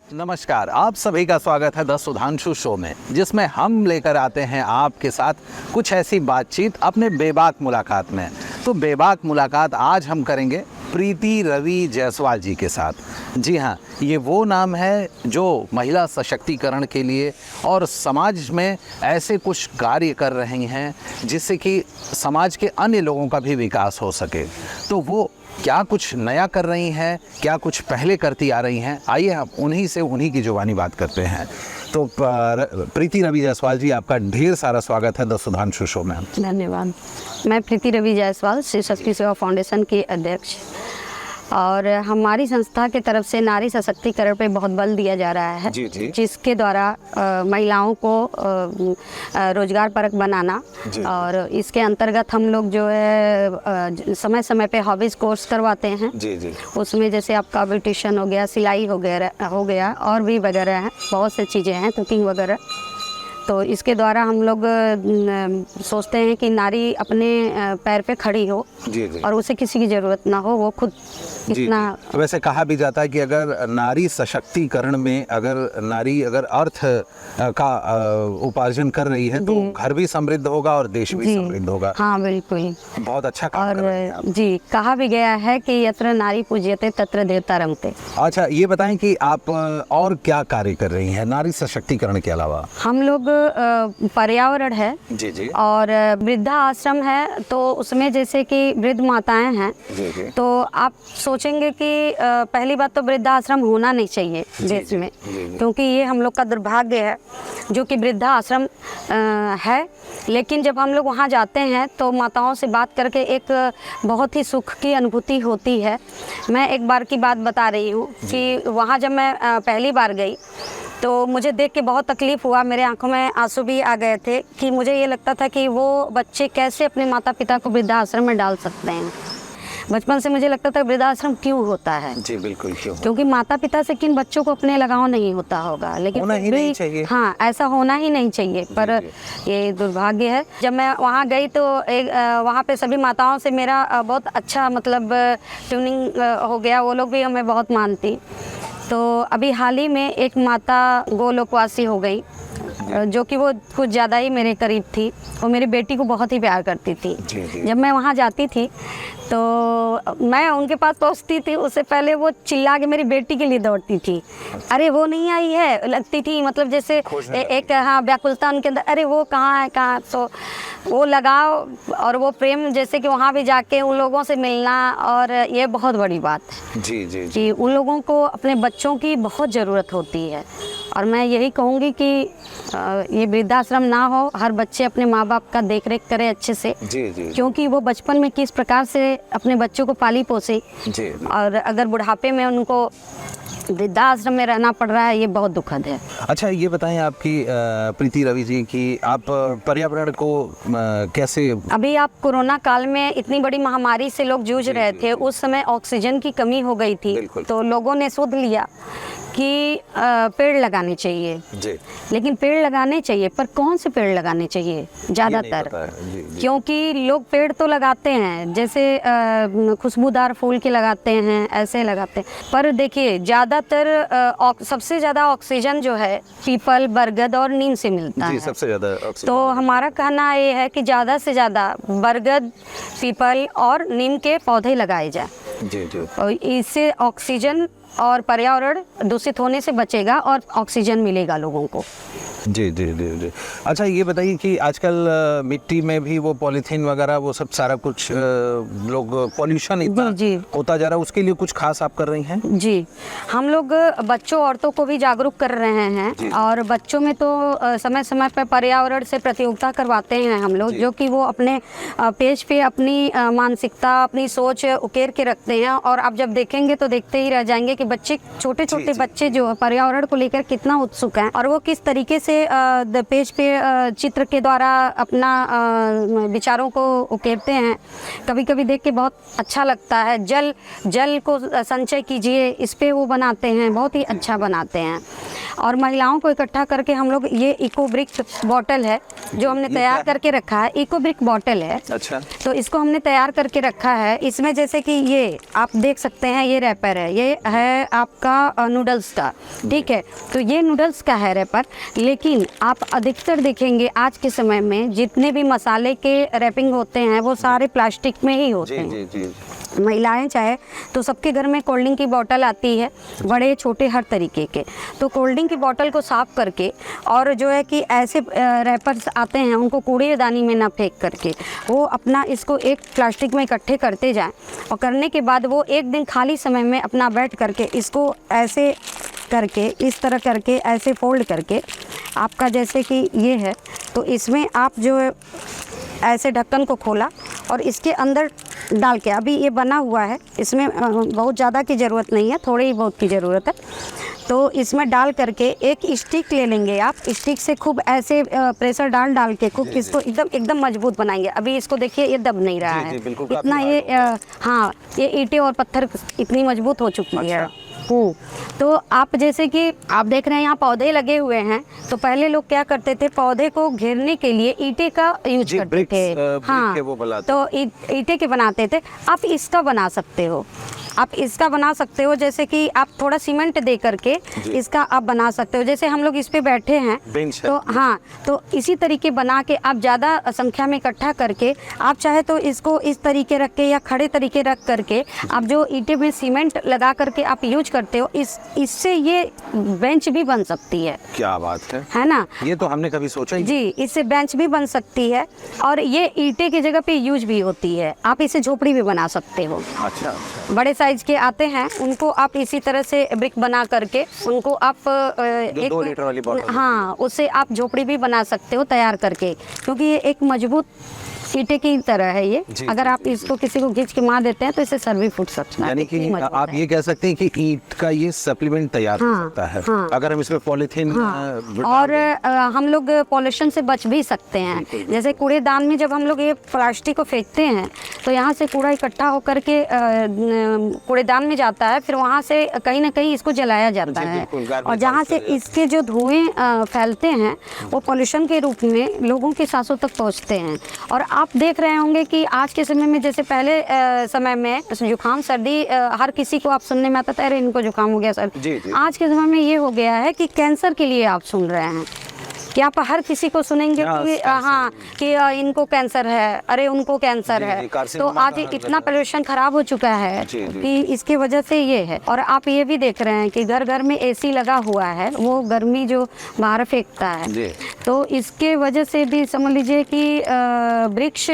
नमस्कार, आप सभी का स्वागत है द सुधांशु शो में, जिसमें हम लेकर आते हैं आपके साथ कुछ ऐसी बातचीत अपने बेबाक मुलाकात में। तो बेबाक मुलाकात आज हम करेंगे प्रीति रवि जायसवाल जी के साथ। जी हाँ, ये वो नाम है जो महिला सशक्तिकरण के लिए और समाज में ऐसे कुछ कार्य कर रही हैं जिससे कि समाज के अन्य लोगों का भी विकास हो सके। तो वो क्या कुछ नया कर रही हैं, क्या कुछ पहले करती आ रही हैं, आइए हम उन्हीं की जुबानी बात करते हैं। तो प्रीति रवि जायसवाल जी, आपका ढेर सारा स्वागत है द सुधांशु शो में। धन्यवाद। मैं प्रीति रवि जायसवाल श्री शक्ति सेवा फाउंडेशन की अध्यक्ष, और हमारी संस्था के तरफ से नारी सशक्तिकरण पे बहुत बल दिया जा रहा है। जी। जिसके द्वारा महिलाओं को रोजगार परक बनाना, और इसके अंतर्गत हम लोग जो है समय समय पे हॉबीज कोर्स करवाते हैं। जी। उसमें जैसे आपका ब्यूटिशियन हो गया, सिलाई हो गया और भी वगैरह हैं, बहुत सी चीज़ें हैं, कुकिंग वगैरह। तो इसके द्वारा हम लोग सोचते हैं कि नारी अपने पैर पे खड़ी हो जी। और उसे किसी की ज़रूरत ना हो, वो खुद इतना। वैसे कहा भी जाता है कि अगर नारी सशक्तिकरण में नारी अगर अर्थ का उपार्जन कर रही है तो घर भी समृद्ध होगा और देश भी समृद्ध होगा। हाँ, बिल्कुल, बहुत अच्छा काम कर रही हैं आप। जी, कहा भी गया है कि यत्र नारी पूज्यते तत्र देवता रमते। अच्छा, ये बताएं कि आप और क्या कार्य कर रही हैं नारी सशक्तिकरण के अलावा? हम लोग पर्यावरण है जी और वृद्धा आश्रम है, तो उसमें जैसे कि वृद्ध माताएं हैं। जी। तो आप सोचेंगे कि पहली बात तो वृद्धाश्रम होना नहीं चाहिए देश में, क्योंकि ये हम लोग का दुर्भाग्य है जो कि वृद्धाश्रम है। लेकिन जब हम लोग वहाँ जाते हैं तो माताओं से बात करके एक बहुत ही सुख की अनुभूति होती है। मैं एक बार की बात बता रही हूँ कि वहाँ जब मैं पहली बार गई तो मुझे देख के बहुत तकलीफ़ हुआ, मेरे आंखों में आंसू भी आ गए थे कि मुझे ये लगता था कि वो बच्चे कैसे अपने माता पिता को वृद्धाश्रम में डाल सकते हैं। बचपन से मुझे लगता था वृद्धाश्रम क्यों होता है। जी बिल्कुल, क्यों? क्योंकि माता पिता से किन बच्चों को अपने लगाव नहीं होता होगा, लेकिन होना ही नहीं चाहिए। हाँ, ऐसा होना ही नहीं चाहिए, पर ये दुर्भाग्य है। जब मैं वहाँ गई तो वहाँ पे सभी माताओं से मेरा बहुत अच्छा मतलब ट्यूनिंग हो गया, वो लोग भी हमें बहुत मानती। तो अभी हाल ही में एक माता गोलोकवासी हो गई, जो कि वो कुछ ज़्यादा ही मेरे करीब थी। वो मेरी बेटी को बहुत ही प्यार करती थी। जब मैं वहाँ जाती थी तो मैं उनके पास पहुँचती थी, उससे पहले वो चिल्ला के मेरी बेटी के लिए दौड़ती थी। अरे वो नहीं आई है, लगती थी मतलब जैसे एक हाँ व्याकुलता उनके अंदर, अरे वो कहाँ है कहाँ। तो वो लगाव और वो प्रेम, जैसे कि वहाँ भी जाके उन लोगों से मिलना, और ये बहुत बड़ी बात है। जी कि उन लोगों को अपने बच्चों की बहुत ज़रूरत होती है। और मैं यही कहूँगी कि ये वृद्धाश्रम ना हो, हर बच्चे अपने माँ बाप का देख रेख करे अच्छे से। जी। क्योंकि वो बचपन में किस प्रकार से अपने बच्चों को पाली पोसे, और अगर बुढ़ापे में उनको वृद्धाश्रम में रहना पड़ रहा है, ये बहुत दुखद है। अच्छा, ये बताएं आपकी प्रीति रवि जी कि आप पर्यावरण को कैसे, अभी आप कोरोना काल में इतनी बड़ी महामारी से लोग जूझ रहे थे, उस समय ऑक्सीजन की कमी हो गई थी, तो लोगों ने सोच लिया कि पेड़ लगाने चाहिए। लेकिन पेड़ लगाने चाहिए, पर कौन से पेड़ लगाने चाहिए ज़्यादातर, क्योंकि लोग पेड़ तो लगाते हैं, जैसे खुशबूदार फूल के लगाते हैं, ऐसे लगाते हैं, पर देखिए ज़्यादातर सबसे ज़्यादा ऑक्सीजन जो है पीपल, बरगद और नीम से मिलता है। सबसे ज़्यादा ऑक्सीजन। तो हमारा कहना ये है कि ज़्यादा से ज़्यादा बरगद, पीपल और नीम के पौधे लगाए जाए। और इससे ऑक्सीजन और पर्यावरण दूषित होने से बचेगा और ऑक्सीजन मिलेगा लोगों को। जी। अच्छा, ये बताइए कि आजकल मिट्टी में भी वो पॉलीथीन वगैरह वो सब सारा कुछ लोग पॉल्यूशन इतना होता जा रहा है, उसके लिए कुछ खास आप कर रही हैं? जी, हम लोग बच्चों औरतों को भी जागरूक कर रहे हैं, और बच्चों में तो समय समय पर पर्यावरण से प्रतियोगिता करवाते हैं हम लोग, जो कि वो अपने पेज पे अपनी मानसिकता, अपनी सोच उकेर के रखते हैं। और आप जब देखेंगे तो देखते ही रह जाएंगे कि बच्चे, छोटे छोटे बच्चे जो पर्यावरण को लेकर कितना उत्सुक हैं, और वो किस तरीके से पेज पे चित्र के द्वारा अपना विचारों को उकेरते हैं। कभी कभी देख के बहुत अच्छा लगता है। जल को संचय कीजिए, इस पे वो बनाते हैं, बहुत ही अच्छा बनाते हैं। और महिलाओं को इकट्ठा करके हम लोग ये इको ब्रिक बॉटल है जो हमने तैयार करके रखा है, इको ब्रिक बॉटल है। अच्छा। तो इसको हमने तैयार करके रखा है। इसमें जैसे कि ये आप देख सकते हैं, ये रैपर है, ये है आपका नूडल्स का, ठीक है। तो ये नूडल्स का है रैपर, लेकिन आप अधिकतर देखेंगे आज के समय में जितने भी मसाले के रैपिंग होते हैं वो सारे प्लास्टिक में ही होते हैं। जी जी जी। महिलाएं चाहे तो सबके घर में कोल्ड ड्रिंक की बोतल आती है, बड़े छोटे हर तरीके के। तो कोल्ड ड्रिंक की बोतल को साफ करके और जो है कि ऐसे रैपर्स आते हैं उनको कूड़ेदानी में ना फेंक करके वो अपना इसको एक प्लास्टिक में इकट्ठे करते जाएं, और करने के बाद वो एक दिन खाली समय में अपना बैठ करके इसको ऐसे करके, इस तरह करके, ऐसे फोल्ड करके, आपका जैसे कि ये है तो इसमें आप जो है ऐसे ढक्कन को खोला और इसके अंदर डाल के, अभी ये बना हुआ है, इसमें बहुत ज़्यादा की ज़रूरत नहीं है, थोड़ी ही बहुत की ज़रूरत है। तो इसमें डाल करके एक स्टिक ले लेंगे आप, स्टिक से खूब ऐसे प्रेशर डाल के खूब इसको एकदम मजबूत बनाएंगे। अभी इसको देखिए ये दब नहीं रहा है इतना, ये हाँ, ये ईंटें और पत्थर इतनी मजबूत हो चुकी है। तो आप जैसे कि आप देख रहे हैं यहाँ पौधे लगे हुए हैं, तो पहले लोग क्या करते थे, पौधे को घेरने के लिए ईंटे का यूज करते थे। हाँ, तो ईंटे के बनाते थे। आप इसका बना सकते हो, आप इसका बना सकते हो, जैसे कि आप थोड़ा सीमेंट दे करके इसका आप बना सकते हो। जैसे हम लोग इस पे बैठे हैं तो हाँ, तो इसी तरीके बना के आप ज़्यादा संख्या में इकट्ठा करके आप चाहे तो इसको इस तरीके रख के या खड़े तरीके रख करके आप जो ईंटे में सीमेंट लगा करके आप यूज करते हो, इससे ये बेंच भी बन सकती है। क्या बात है ना? ये तो हमने कभी सोचा ही जी, इससे बेंच भी बन सकती है और ये ईंटे की जगह पे यूज भी होती है। आप इसे झोपड़ी भी बना सकते हो। अच्छा। बड़े साइज के आते हैं, उनको आप इसी तरह से ब्रिक बना करके उनको आप 2 लीटर वाली बॉटल, हाँ, उससे आप झोपड़ी भी बना सकते हो तैयार करके, क्योंकि ये एक मजबूत ईंटे की तरह है ये। अगर आप इसको किसी को खींच के मार देते हैं तो इससे सर भी फूट सकता है। यानी कि आप ये कह सकते हैं कि ईंट का ये सप्लीमेंट तैयार हो सकता है। अगर हम इसमें पॉलीथीन और हम लोग पॉल्यूशन से बच भी सकते हैं। जैसे कूड़ेदान में जब हम लोग ये प्लास्टिक को फेंकते हैं तो यहाँ से कूड़ा इकट्ठा होकर के कूड़ेदान में जाता है, फिर वहाँ से कहीं ना कहीं इसको जलाया जाता है, और जहाँ से इसके जो धुएं फैलते हैं वो पॉल्यूशन के रूप में लोगों के सांसों तक पहुँचते हैं। और आप देख रहे होंगे कि आज के समय में, जैसे पहले समय में जुकाम सर्दी हर किसी को आप सुनने में आता था, अरे इनको जुकाम हो गया सर। आज के समय में ये हो गया है कि कैंसर के लिए आप सुन रहे हैं कि आप हर किसी को सुनेंगे कि हाँ कि इनको कैंसर है, अरे उनको कैंसर है। तो आज इतना पोल्यूशन खराब हो चुका है कि इसकी वजह से ये है। और आप ये भी देख रहे हैं कि घर घर में एसी लगा हुआ है, वो गर्मी जो बाहर फेंकता है, तो इसके वजह से भी समझ लीजिए कि वृक्ष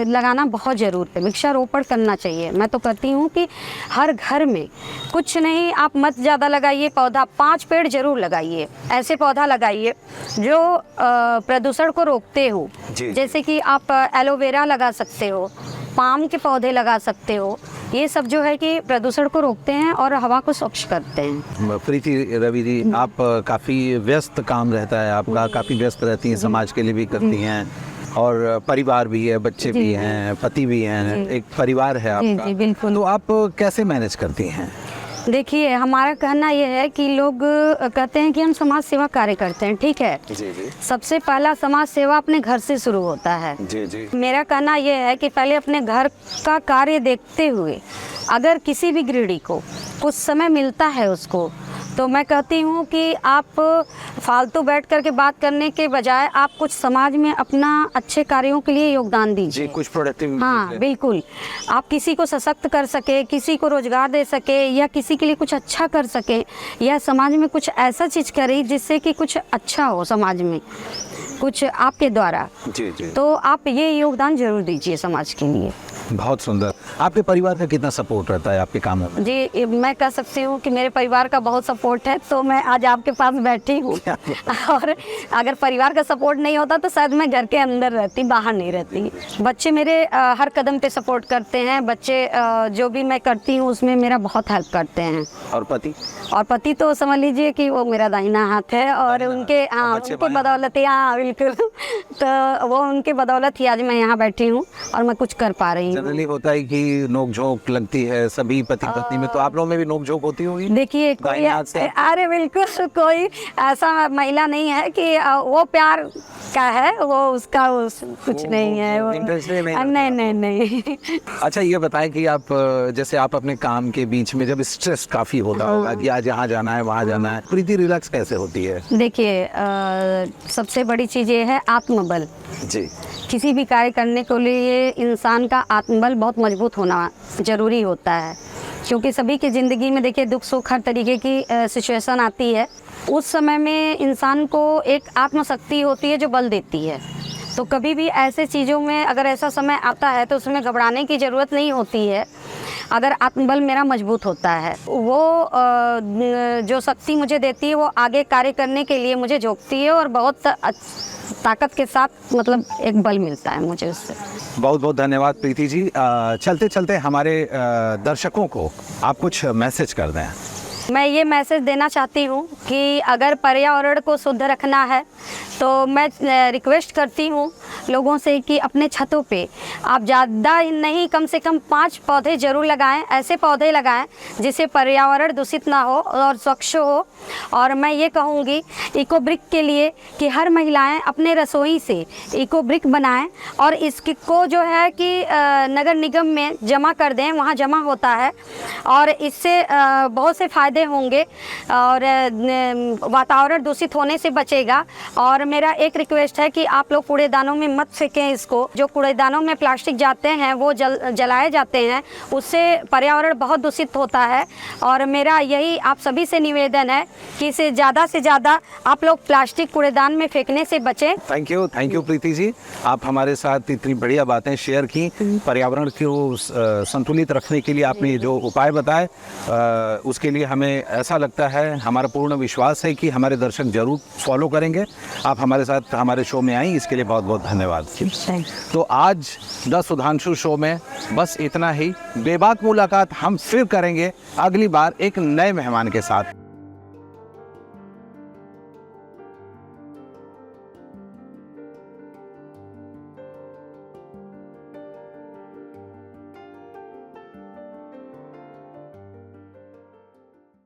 लगाना बहुत ज़रूरी है, वृक्षारोपण करना चाहिए। मैं तो कहती हूँ कि हर घर में कुछ नहीं, आप मत ज़्यादा लगाइए पौधा, 5 पेड़ जरूर लगाइए, ऐसे पौधा लगाइए जो प्रदूषण को रोकते हो। जैसे कि आप एलोवेरा लगा सकते हो, पाम के पौधे लगा सकते हो, ये सब जो है कि प्रदूषण को रोकते हैं और हवा को स्वच्छ करते हैं। प्रीति रवि जी, आप काफ़ी व्यस्त काम रहता है आपका, काफ़ी व्यस्त रहती हैं, समाज के लिए भी करती हैं, और परिवार भी है, बच्चे भी हैं, पति भी हैं, एक परिवार है आपका। जी, बिल्कुल। तो आप कैसे मैनेज करती हैं? देखिए, हमारा कहना यह है कि लोग कहते हैं कि हम समाज सेवा कार्य करते हैं, ठीक है। जी। सबसे पहला समाज सेवा अपने घर से शुरू होता है। जी। मेरा कहना यह है कि पहले अपने घर का कार्य देखते हुए अगर किसी भी गृहिणी को कुछ समय मिलता है उसको, तो मैं कहती हूँ कि आप फालतू बैठ कर के बात करने के बजाय आप कुछ समाज में अपना अच्छे कार्यों के लिए योगदान दीजिए। कुछ प्रोडक्टिव। हाँ, बिल्कुल। आप किसी को सशक्त कर सके, किसी को रोजगार दे सके, या किसी के लिए कुछ अच्छा कर सके, या समाज में कुछ ऐसा चीज़ करें जिससे कि कुछ अच्छा हो समाज में, कुछ आपके द्वारा। जी। तो आप ये योगदान जरूर दीजिए समाज के लिए। बहुत सुंदर। आपके परिवार का कितना सपोर्ट रहता है आपके कामों में? जी, मैं कह सकती हूँ कि मेरे परिवार का बहुत सपोर्ट है, तो मैं आज आपके पास बैठी हूँ। और अगर परिवार का सपोर्ट नहीं होता तो शायद मैं घर के अंदर रहती, बाहर नहीं रहती। बच्चे मेरे हर कदम पे सपोर्ट करते हैं। बच्चे जो भी मैं करती हूँ उसमें मेरा बहुत हेल्प करते हैं। और पति? और पति तो समझ लीजिए कि वो मेरा दाहिना हाथ है, और उनके बदौलत, हाँ बिल्कुल। तो वो उनके बदौलत ही आज मैं यहाँ बैठी हूँ और मैं कुछ कर पा रही हूँ। जनरली होता है कि ही नोक-झोंक लगती है सभी पति पत्नी में, तो आप लोगों में भी नोक-झोंक होती होगी? देखिए कोई दाहिने हाथ से? अरे बिल्कुल कोई ऐसा महिला नहीं है कि वो प्यार का है, वो उसका कुछ नहीं है वो। इंटरेस्टेड नहीं? नहीं नहीं नहीं। अच्छा ये बताएं कि आप जैसे आप अपने काम के बीच में जब स्ट्रेस काफ़ी होता होगा कि आज यहाँ जाना है वहाँ जाना है, प्रीति रिलैक्स कैसे होती है? देखिए सबसे बड़ी चीज़ ये है आत्मबल। जी। किसी भी कार्य करने के लिए इंसान का आत्मबल बहुत मजबूत होना ज़रूरी होता है, क्योंकि सभी की ज़िंदगी में देखिए दुख सुख हर तरीके की सिचुएशन आती है। उस समय में इंसान को एक आत्मशक्ति होती है जो बल देती है। तो कभी भी ऐसे चीज़ों में अगर ऐसा समय आता है तो उसमें घबराने की ज़रूरत नहीं होती है। अगर आत्मबल मेरा मजबूत होता है, वो जो शक्ति मुझे देती है वो आगे कार्य करने के लिए मुझे झोंकती है और बहुत ताकत के साथ मतलब एक बल मिलता है मुझे उससे। बहुत बहुत धन्यवाद प्रीति जी। चलते चलते हमारे दर्शकों को आप कुछ मैसेज कर दें। मैं ये मैसेज देना चाहती हूँ कि अगर पर्यावरण को शुद्ध रखना है तो मैं रिक्वेस्ट करती हूँ लोगों से कि अपने छतों पे आप ज़्यादा नहीं कम से कम 5 पौधे ज़रूर लगाएं। ऐसे पौधे लगाएं जिससे पर्यावरण दूषित ना हो और स्वच्छ हो। और मैं ये कहूँगी इको ब्रिक के लिए कि हर महिलाएं अपने रसोई से इको ब्रिक बनाएं और इसको जो है कि नगर निगम में जमा कर दें, वहाँ जमा होता है और इससे बहुत से फ़ायदे होंगे और वातावरण दूषित होने से बचेगा। और मेरा एक रिक्वेस्ट है कि आप लोग कूड़ेदानों में मत फेंकें इसको। जो कूड़ेदानों में प्लास्टिक जाते हैं वो जलाए जाते हैं, उससे पर्यावरण बहुत दूषित होता है। और मेरा यही आप सभी से निवेदन है कि इसे ज़्यादा से ज़्यादा आप लोग प्लास्टिक कूड़ेदान में फेंकने से बचें। थैंक यू प्रीति जी, आप हमारे साथ इतनी बढ़िया बातें शेयर की। पर्यावरण को संतुलित रखने के लिए आपने जो उपाय बताए उसके लिए हमें ऐसा लगता है, हमारा पूर्ण विश्वास है कि हमारे दर्शक जरूर फॉलो करेंगे। आप हमारे साथ हमारे शो में आई, इसके लिए बहुत बहुत धन्यवाद। तो आज द सुधांशु शो में बस इतना ही। बेबाक मुलाकात हम फिर करेंगे अगली बार एक नए मेहमान के साथ।